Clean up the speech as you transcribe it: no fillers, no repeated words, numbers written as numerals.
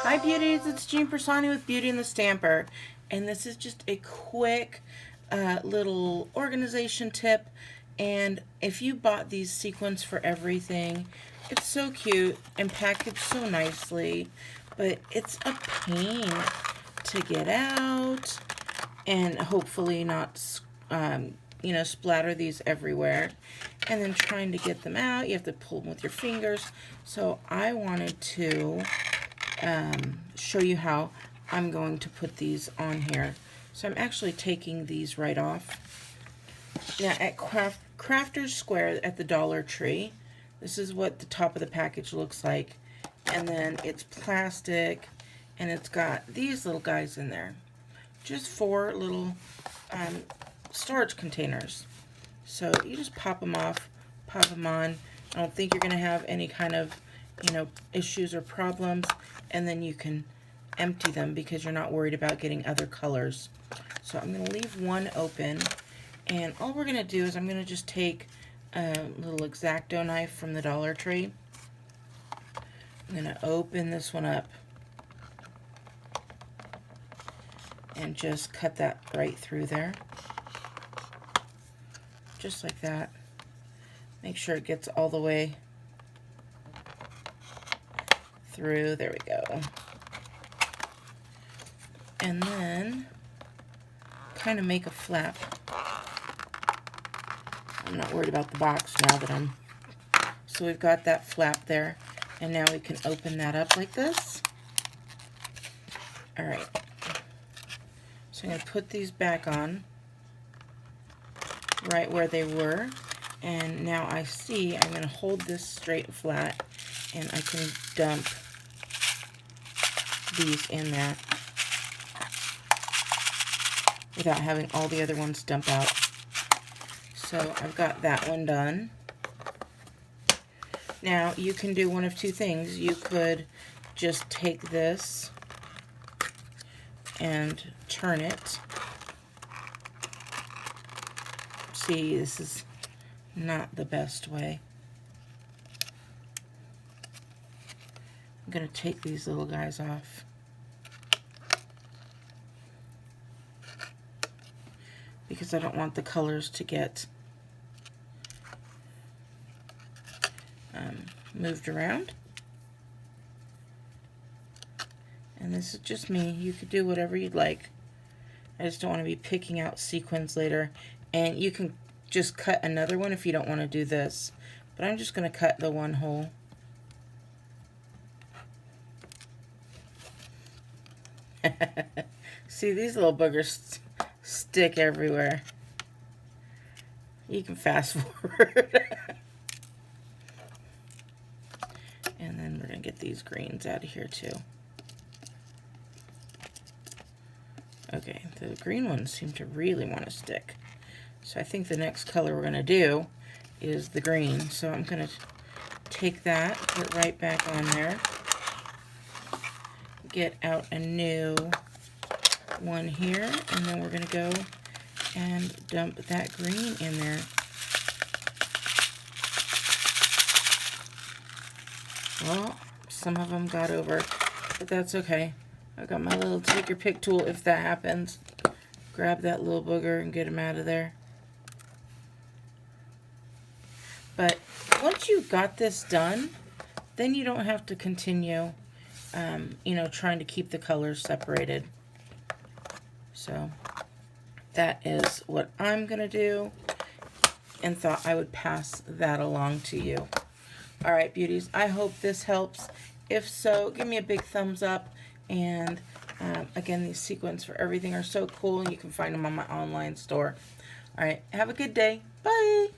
Hi beauties, it's Jean Piersanti with Beauty and the Stamper, and this is just a quick little organization tip. And if you bought these sequins for everything, it's so cute and packaged so nicely, but it's a pain to get out and hopefully not splatter these everywhere. And then trying to get them out, you have to pull them with your fingers. So I wanted to show you how I'm going to put these on here. So I'm actually taking these right off. Now at Crafter's Square at the Dollar Tree, this is what the top of the package looks like. And then it's plastic, and it's got these little guys in there. Just 4 little storage containers. So you just pop them off, pop them on. I don't think you're going to have any kind of issues or problems, and then you can empty them because you're not worried about getting other colors. So I'm going to leave one open, and all we're going to do is I'm going to just take a little X-Acto knife from the Dollar Tree. I'm going to open this one up and just cut that right through there, just like that. Make sure it gets all the way through. There we go. And then kind of make a flap. I'm not worried about the box now that so we've got that flap there, and now we can open that up like this. Alright, so I'm going to put these back on right where they were, and now I see I'm going to hold this straight and flat, and I can dump these in there without having all the other ones dump out. So I've got that one done. Now you can do one of two things. You could just take this and turn it. See, this is not the best way. I'm going to take these little guys off. Because I don't want the colors to get moved around. And this is just me. You could do whatever you'd like. I just don't want to be picking out sequins later. And you can just cut another one if you don't want to do this. But I'm just going to cut the one hole. See, these little boogers stick everywhere. You can fast forward. And then we're going to get these greens out of here too. Okay, the green ones seem to really want to stick. So I think the next color we're going to do is the green. So I'm going to take that, put it right back on there. Get out a new one here, and then we're going to go and dump that green in there. Well, some of them got over, but that's okay. I've got my little take your pick tool if that happens. Grab that little booger and get him out of there. But once you've got this done, then you don't have to continue trying to keep the colors separated. So that is what I'm going to do, and thought I would pass that along to you. All right, beauties, I hope this helps. If so, give me a big thumbs up. And again, these sequins for everything are so cool, and you can find them on my online store. All right, have a good day. Bye.